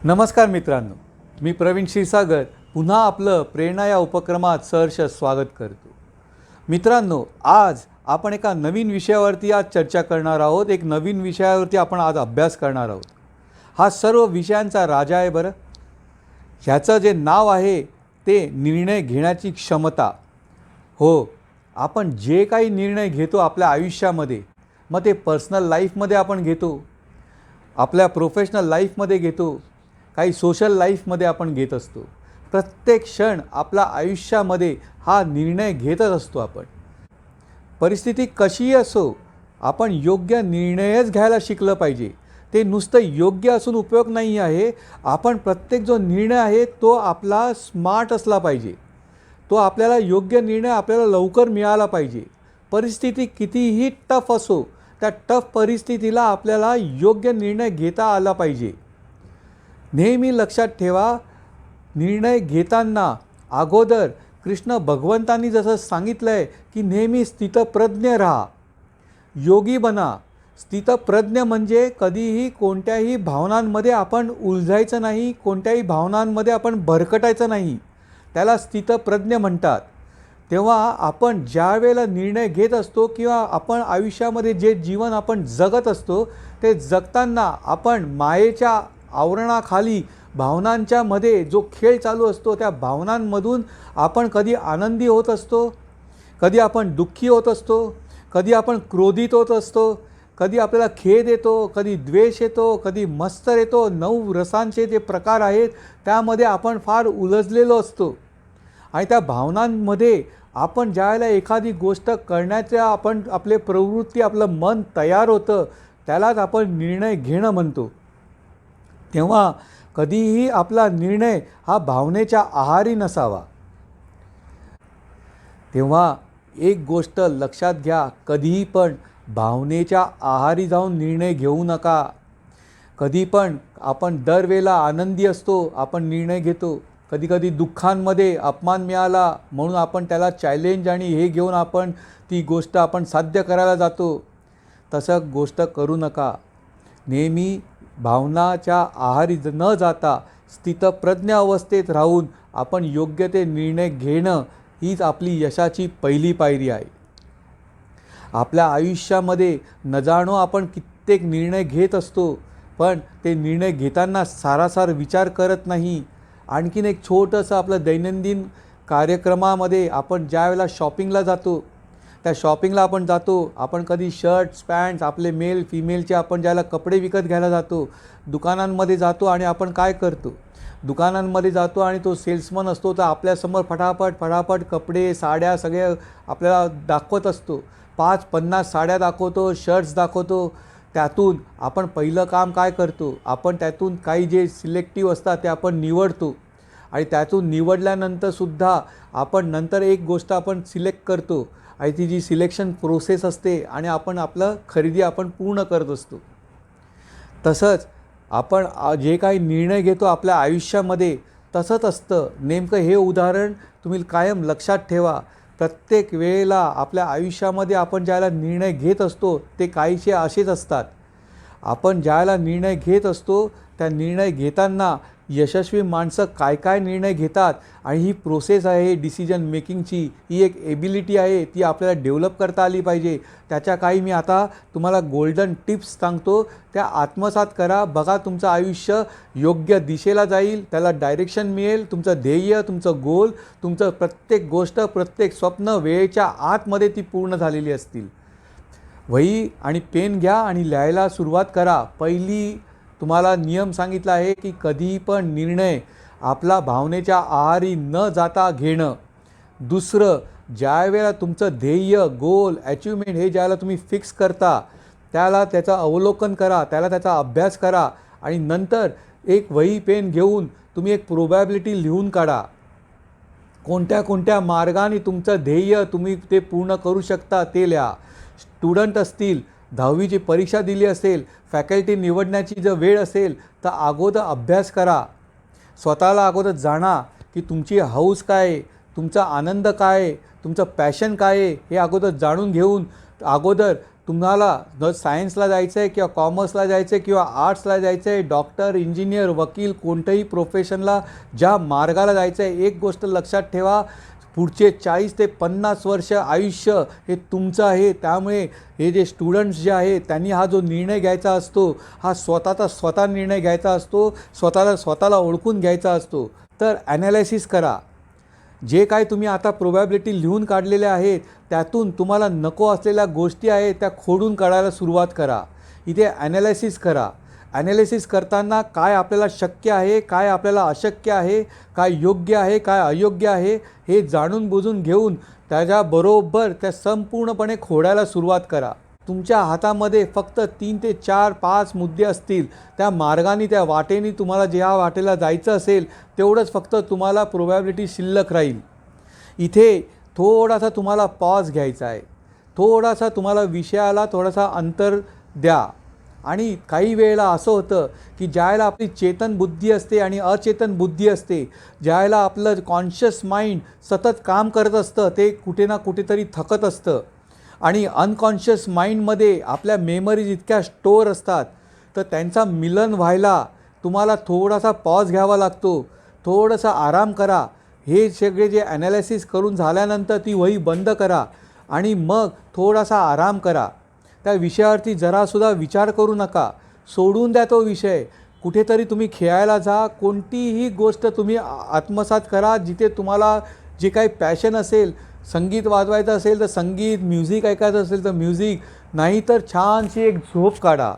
नमस्कार मित्रांनो, मी प्रवीण क्षीरसागर पुन्हा आपलं प्रेरणा या उपक्रमात सहर्ष स्वागत करतो. मित्रांनो, आज आपण एका नवीन विषयावरती आज चर्चा करणार आहोत. एक नवीन विषयावरती आपण आज अभ्यास करणार आहोत. हा सर्व विषयांचा राजा आहे बरं. ह्याचं जे नाव आहे ते निर्णय घेण्याची क्षमता. हो, आपण जे काही निर्णय घेतो आपल्या आयुष्यामध्ये, मग ते पर्सनल लाईफमध्ये आपण घेतो, आपल्या प्रोफेशनल लाईफमध्ये घेतो, काही सोशल लाईफमध्ये आपण घेत असतो. प्रत्येक क्षण आपल्या आयुष्यामध्ये हा निर्णय घेतच असतो आपण. परिस्थिती कशीही असो, आपण योग्य निर्णयच घ्यायला शिकलं पाहिजे. ते नुसतं योग्य असून उपयोग नाही आहे. आपण प्रत्येक जो निर्णय आहे तो आपला स्मार्ट असला पाहिजे. तो आपल्याला योग्य निर्णय आपल्याला लवकर मिळाला पाहिजे. परिस्थिती कितीही टफ असो, त्या टफ परिस्थितीला आपल्याला योग्य निर्णय घेता आला पाहिजे. नेहमी लक्षात ठेवा, निर्णय घेताना अगोदर कृष्ण भगवंतांनी जसं सांगितलं आहे की नेहमी स्थितप्रज्ञ राहा, योगी बना. स्थितप्रज्ञ म्हणजे कधीही कोणत्याही भावनांमध्ये आपण उलझायचं नाही, कोणत्याही भावनांमध्ये आपण भरकटायचं नाही. त्याला स्थितप्रज्ञ म्हणतात. तेव्हा आपण ज्या वेळेला निर्णय घेत असतो किंवा आपण आयुष्यामध्ये जे जीवन आपण जगत असतो ते जगताना आपण मायेच्या आवरणाखाली भावनांच्या मध्ये जो खेळ चालू असतो त्या भावनांमधून आपण कधी आनंदी होत असतो, कधी आपण दुःखी होत असतो, कधी आपण क्रोधित होत असतो, कधी आपल्याला खेद येतो, कधी द्वेष येतो, कधी मत्सर येतो. 9 रसांचे जे प्रकार आहेत त्यामध्ये आपण फार उलझलेलो असतो. आणि त्या भावनांमध्ये आपण ज्यावेळेला एखादी गोष्ट करण्याच्या आपण आपले प्रवृत्ती आपलं मन तयार होतं त्यालाच आपण निर्णय घेणं म्हणतो. तेव्हा कधीही आपला निर्णय हा भावनेच्या आहारी नसावा. तेव्हा एक गोष्ट लक्षात घ्या, कधीही पण भावनेच्या आहारी जाऊन निर्णय घेऊ नका. कधी पण आपण दरवेळेला आनंदी असतो, आपण निर्णय घेतो. कधीकधी दुःखांमध्ये अपमान मिळाला म्हणून आपण त्याला चॅलेंज आणि हे घेऊन आपण ती गोष्ट आपण साध्य करायला जातो. तसं गोष्ट करू नका. नेहमी भावनाच्या आहारी न जाता स्थितप्रज्ञ अवस्थेत राहून आपण योग्य ते निर्णय घेणं हीच आपली यशाची पहिली पायरी आहे. आपल्या आयुष्यामध्ये न जाणो आपण कित्येक निर्णय घेत असतो, पण ते निर्णय घेताना सारासार विचार करत नाही. आणखीन एक छोटंसं आपलं दैनंदिन कार्यक्रमामध्ये आपण ज्या वेळेला शॉपिंगला जातो, त्या शॉपिंगला आपण जातो, आपण कधी शर्ट्स पॅन्ट्स आपले मेल फिमेलचे आपण ज्याला कपडे विकत घ्यायला जातो, दुकानांमध्ये जातो आणि आपण काय करतो, दुकानांमध्ये जातो आणि तो सेल्समन असतो तर आपल्यासमोर फटाफट कपडे साड्या सगळे आपल्याला दाखवत असतो. 5-50 साड्या दाखवतो, शर्ट्स दाखवतो. त्यातून आपण पहिलं काम काय करतो, आपण त्यातून काही जे सिलेक्टिव्ह असतात ते आपण निवडतो. आणि त्यातून निवडल्यानंतरसुद्धा आपण नंतर एक गोष्ट आपण सिलेक्ट करतो आणि ती जी सिलेक्शन प्रोसेस असते आणि आपण आपलं खरेदी आपण पूर्ण करत असतो. तसंच आपण जे काही निर्णय घेतो आपल्या आयुष्यामध्ये तसंच असतं. नेमकं हे उदाहरण तुम्ही कायम लक्षात ठेवा. प्रत्येक वेळेला आपल्या आयुष्यामध्ये आपण ज्याला निर्णय घेत असतो ते काहीसे असेच असतात. आपण ज्याला निर्णय घेत असतो त्या निर्णय घेताना यशस्वी माणसं काय काय निर्णय घेतात आणि ही प्रोसेस आहे डिसिजन मेकिंगची, ही एक एबिलिटी आहे, ती आपल्याला डेव्हलप करता आली पाहिजे. त्याच्या काही मी आता तुम्हाला गोल्डन टिप्स सांगतो, त्या आत्मसात करा. बघा तुमचं आयुष्य योग्य दिशेला जाईल, त्याला डायरेक्शन मिळेल. तुमचं ध्येय, तुमचं गोल, तुमचं प्रत्येक गोष्ट, प्रत्येक स्वप्न वेळेच्या आतमध्ये ती पूर्ण झालेली असतील. वही आणि पेन घ्या आणि लिहायला सुरुवात करा. पहिली तुम्हाला नियम सांगितला आहे की कधीही पण निर्णय आपला भावनेच्या आहारी न जाता घेणं. दुसरं, ज्या वेळेला तुमचं ध्येय, गोल, अचिव्हमेंट हे ज्याला तुम्ही फिक्स करता त्याला त्याचं अवलोकन करा, त्याला त्याचा अभ्यास करा आणि नंतर एक वही पेन घेऊन तुम्ही एक प्रोबॅबिलिटी लिहून काढा. कोणत्या कोणत्या मार्गाने तुमचं ध्येय तुम्ही ते पूर्ण करू शकता ते लिहा. स्टुडंट असतील, 10वीची परीक्षा दिली असेल, फॅकल्टी निवडण्याची जर वेळ असेल तर अगोदर अभ्यास करा. स्वतःला अगोदर जाणा की तुमची हौस काय आहे, तुमचा आनंद काय आहे, तुमचं पॅशन काय आहे हे अगोदर जाणून घेऊन अगोदर तुम्हाला जर सायन्सला जायचं आहे किंवा कॉमर्सला जायचं आहे किंवा आर्ट्सला जायचं आहे, डॉक्टर, इंजिनियर, वकील, कोणत्याही प्रोफेशनला ज्या मार्गाला जायचं आहे, एक गोष्ट लक्षात ठेवा, पुढचे 40 ते 50 वर्ष आयुष्य हे तुमचं आहे. त्यामुळे हे जे स्टुडंट्स जे आहे त्यांनी हा जो निर्णय घ्यायचा असतो, हा स्वतः निर्णय घ्यायचा असतो, स्वतःला ओळखून घ्यायचा असतो. तर ॲनालिसिस करा. जे काय तुम्ही आता प्रोबॅबिलिटी लिहून काढलेल्या आहेत त्यातून तुम्हाला नको असलेल्या गोष्टी आहेत त्या खोडून काढायला सुरुवात करा. इथे ॲनालिसिस करा. ॲनालिसिस करताना काय आपल्याला शक्य आहे, काय आपल्याला अशक्य आहे, काय योग्य आहे, काय अयोग्य आहे, हे जाणून बुजून घेऊन त्याच्याबरोबर त्या संपूर्णपणे खोडायला सुरुवात करा. तुमच्या हातामध्ये फक्त 3 ते 4, 5 मुद्दे असतील. त्या मार्गाने, त्या वाटेने तुम्हाला ज्या वाटेला जायचं असेल तेवढंच फक्त तुम्हाला प्रोबॅबिलिटी शिल्लक राहील. इथे थोडासा तुम्हाला पॉज घ्यायचा आहे. थोडासा तुम्हाला विषयाला थोडासा अंतर द्या. आणि काही वेळेला असं होतं की ज्यावेळेला आपली चेतन बुद्धी असते आणि अचेतन बुद्धी असते, ज्यावेळेला आपलं कॉन्शियस माइंड सतत काम करत असतं, ते कुठे ना कुठेतरी थकत असतं आणि अनकॉन्शियस माइंडमध्ये आपल्या मेमरीज इतक्या स्टोअर असतात, तर त्यांचा मिलन व्हायला तुम्हाला थोडासा पॉज घ्यावा लागतो. थोडासा आराम करा. हे सगळे जे ॲनालिसिस करून झाल्यानंतर ती वही बंद करा आणि मग थोडासा आराम करा. त्या विषयावरती जरासुद्धा विचार करू नका. सोडून द्या तो विषय. कुठेतरी तुम्ही खेळायला जा. कोणतीही गोष्ट तुम्ही आत्मसात करा. जिथे तुम्हाला जे काही पॅशन असेल, संगीत वाजवायचं असेल तर संगीत, म्युझिक ऐकायचं असेल तर म्युझिक, नाहीतर छानशी एक झोप काढा.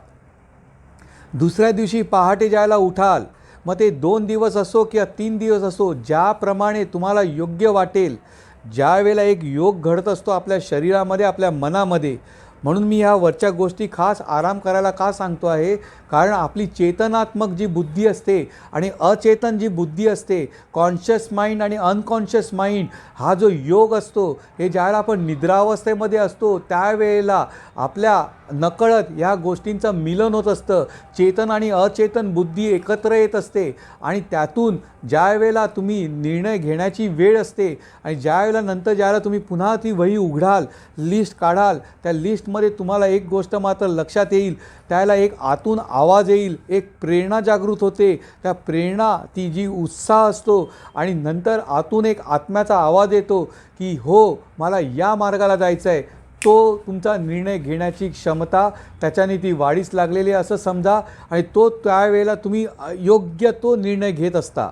दुसऱ्या दिवशी पहाटे ज्याला उठाल, मग ते 2 दिवस असो किंवा 3 दिवस असो, ज्याप्रमाणे तुम्हाला योग्य वाटेल, ज्या वेळेला एक योग घडत असतो आपल्या शरीरामध्ये, आपल्या मनामध्ये. म्हणून मी ह्या वरच्या गोष्टी खास आराम करायला का सांगतो आहे, कारण आपली चेतनात्मक जी बुद्धी असते आणि अचेतन जी बुद्धी असते, कॉन्शियस माइंड आणि अनकॉन्शियस माइंड, हा जो योग असतो, हे ज्यावेळेला आपण निद्रावस्थेमध्ये असतो त्यावेळेला आपल्या नकळत ह्या गोष्टींचं मिलन होत असतं. चेतन आणि अचेतन बुद्धी एकत्र येत असते आणि त्यातून ज्या वेळेला तुम्ही निर्णय घेण्याची वेळ असते आणि ज्यावेळेला तुम्ही पुन्हा ती वही उघडाल, लिस्ट काढाल, त्या लिस्टमध्ये तुम्हाला एक गोष्ट मात्र लक्षात येईल, त्याला एक आतून आवाज येईल, एक प्रेरणा जागृत होते. त्या प्रेरणा, ती जी उत्साह असतो आणि नंतर आतून एक आत्म्याचा आवाज येतो की हो, मला या मार्गाला जायचं आहे. तो तुमचा निर्णय घेण्याची क्षमता त्याच्याने ती वाढीस लागलेली असं समजा आणि त्यावेळेला तुम्ही योग्य तो निर्णय घेत असता.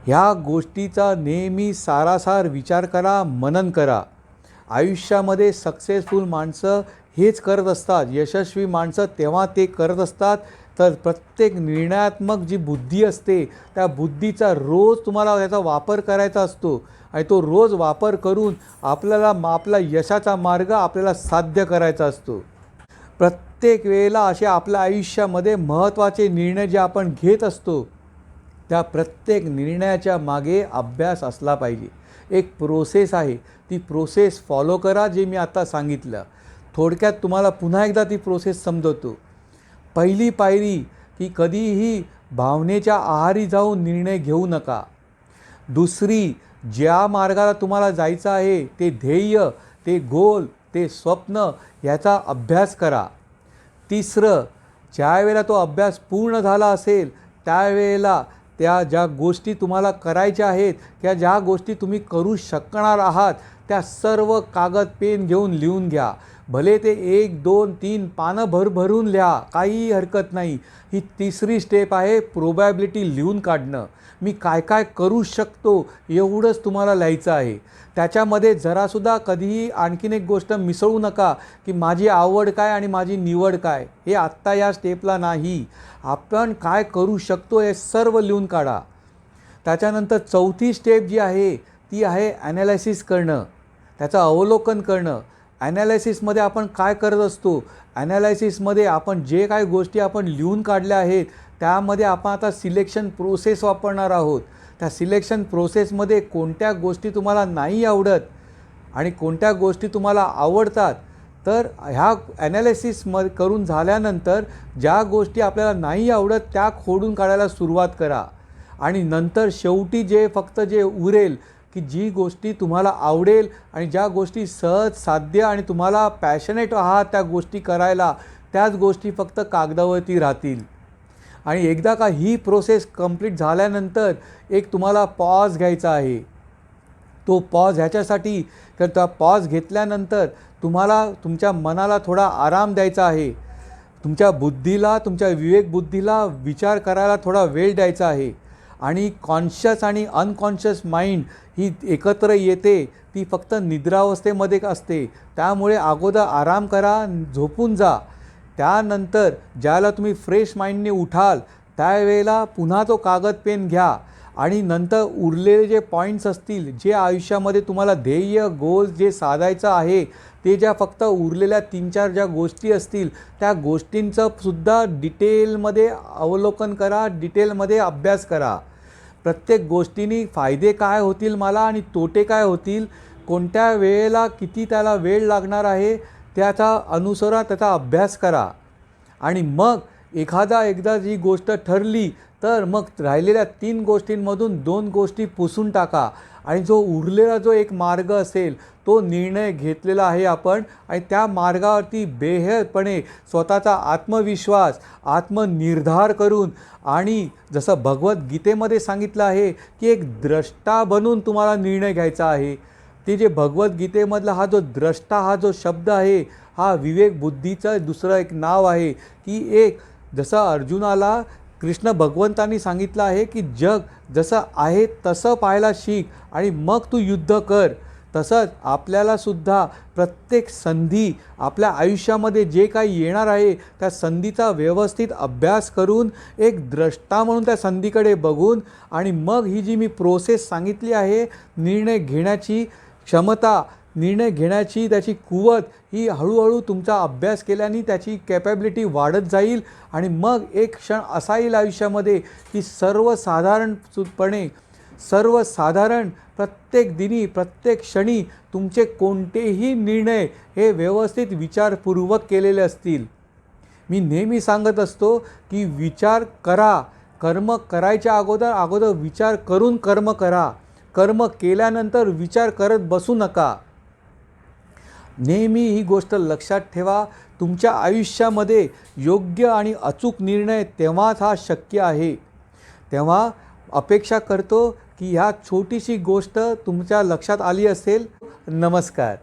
ह्या गोष्टीचा नेहमी सारासार विचार करा, मनन करा. आयुष्यामध्ये सक्सेसफुल माणसं हेच करत असतात. यशस्वी माणसं तेव्हा ते करत असतात तर प्रत्येक निर्णयात्मक जी बुद्धी असते त्या बुद्धीचा रोज तुम्हाला त्याचा वापर करायचा असतो आणि तो रोज वापर करून आपल्याला आपला यशाचा मार्ग आपल्याला साध्य करायचा असतो. प्रत्येक वेळेला असे आपल्या आयुष्यामध्ये महत्त्वाचे निर्णय जे आपण घेत असतो, त्या प्रत्येक निर्णयाच्या मागे अभ्यास असला पाहिजे. एक प्रोसेस आहे, ती प्रोसेस फॉलो करा. जे मी आता सांगितलं थोडक्यात तुम्हाला पुन्हा एकदा ती प्रोसेस समजवतो. पहिली पायरी की कधीही भावनेच्या आहारी जाऊन निर्णय घेऊ नका. दुसरी, ज्या मार्गाला तुम्हाला जायचं आहे ते ध्येय, ते गोल, ते स्वप्न, याचा अभ्यास करा. तिसरं, ज्यावेळेला तो अभ्यास पूर्ण झाला असेल त्यावेळेला त्या ज्या गोष्टी तुम्हाला करायच्या आहेत किंवा ज्या गोष्टी तुम्ही करू शकणार आहात त्या सर्व कागद पेन घेऊन लिहून घ्या. भले ते 1, 2, 3 पानं भरभरून लिहा, काहीही हरकत नाही. ही तिसरी स्टेप आहे प्रोबॅबिलिटी लिहून काढणं. मी काय काय करू शकतो एवढंच तुम्हाला लिहायचं आहे. त्याच्यामध्ये जरासुद्धा कधीही आणखीन एक गोष्ट मिसळू नका की माझी आवड काय आणि माझी निवड काय, हे आत्ता या स्टेपला नाही. आपण काय करू शकतो हे सर्व लिहून काढा. त्याच्यानंतर चौथी स्टेप जी आहे ती आहे ॲनालिसिस करणं, त्याचं अवलोकन करणं. ॲनालिसिसमध्ये आपण काय करत असतो, ॲनालिसिसमध्ये आपण जे काही गोष्टी आपण लिहून काढल्या आहेत त्यामध्ये आपण आता सिलेक्शन प्रोसेस वापरणार आहोत. त्या सिलेक्शन प्रोसेसमध्ये कोणत्या गोष्टी तुम्हाला नाही आवडत आणि कोणत्या गोष्टी तुम्हाला आवडतात, तर ह्या ॲनालिसिस करून झाल्यानंतर ज्या गोष्टी आपल्याला नाही आवडत त्या खोडून काढायला सुरुवात करा आणि नंतर शेवटी फक्त जे उरेल की जी गोष्टी तुम्हाला आवडेल आणि ज्या गोष्टी सहज साध्य आणि तुम्हाला पॅशनेट आहात त्या गोष्टी करायला, त्याच गोष्टी फक्त कागदावरती राहतील. आणि एकदा का ही प्रोसेस कंप्लीट झाल्यानंतर एक तुम्हाला पॉज घ्यायचा आहे. तो पॉज ह्याच्यासाठी तर त्या पॉज घेतल्यानंतर तुम्हाला तुमच्या मनाला थोडा आराम द्यायचा आहे. तुमच्या बुद्धीला, तुमच्या विवेक बुद्धीला विचार करायला थोडा वेळ द्यायचा आहे. आणि कॉन्शियस आणि अनकॉन्शियस माइंड ही एकत्र येते, ती फक्त निद्रावस्थेमध्ये असते. त्यामुळे अगोदर आराम करा, झोपून जा. त्यानंतर ज्याला तुम्ही फ्रेश माइंडने उठाल त्यावेळेला पुन्हा तो कागद पेन घ्या आणि नंतर उरलेले जे पॉईंट्स असतील, जे आयुष्यामध्ये तुम्हाला ध्येय गोल जे साधायचं आहे, ते ज्या फक्त उरलेल्या 3-4 ज्या गोष्टी असतील त्या गोष्टींचं सुद्धा डिटेलमध्ये अवलोकन करा, डिटेलमध्ये अभ्यास करा. प्रत्येक गोष्टींनी फायदे काय होतील मला आणि तोटे काय होतील, कोणत्या वेळेला किती त्याला वेळ लागणार आहे, त्याचा अनुसार त्याचा अभ्यास करा. आणि मग एकदा जी गोष्ट ठरली तर मग राहिलेल्या 3 गोष्टींमधून 2 गोष्टी पुसून टाका आणि जो उरलेला जो एक मार्ग असेल तो निर्णय घेतलेला आहे आपण आणि त्या मार्गावरती बेहदपणे स्वतःचा आत्मविश्वास, आत्मनिर्धार करून आणि जसं भगवद्गीतेमध्ये सांगितलं आहे की एक द्रष्टा बनून तुम्हाला निर्णय घ्यायचा आहे. ते जे भगवद्गीतेमधला हा जो द्रष्टा हा जो शब्द आहे, हा विवेक बुद्धीचं दुसरं एक नाव आहे. की एक जसं अर्जुनाला कृष्ण भगवंतांनी सांगितलं आहे की जग जसं आहे तसं पाहायला शिक आणि मग तू युद्ध कर. तसंच आपल्याला सुद्धा प्रत्येक संधी आपल्या आयुष्यामध्ये जे काही येणार आहे त्या संधीचा व्यवस्थित अभ्यास करून एक द्रष्टा म्हणून त्या संधीकडे बघून आणि मग ही जी मी प्रोसेस सांगितली आहे निर्णय घेण्याची क्षमता, निर्णय घेण्याची त्याची कुवत ही हळूहळू तुमचा अभ्यास केल्याने त्याची कॅपॅबिलिटी वाढत जाईल. आणि मग एक क्षण असा येईल आयुष्यामध्ये की सर्वसाधारण प्रत्येक दिनी प्रत्येक क्षणी तुमचे कोणतेही निर्णय हे व्यवस्थित विचारपूर्वक केलेले असतील. मी नेहमी सांगत असतो की विचार करा, कर्म करायच्या अगोदर विचार करून कर्म करा. कर्म केल्यानंतर विचार करत बसू नका. नेहमी ही गोष्ट लक्षात ठेवा. तुमच्या आयुष्यामध्ये योग्य आणि अचूक निर्णय तेव्हाच हा शक्य आहे. तेव्हा अपेक्षा करतो की ह्या छोटीशी गोष्ट तुमच्या लक्षात आली असेल. नमस्कार.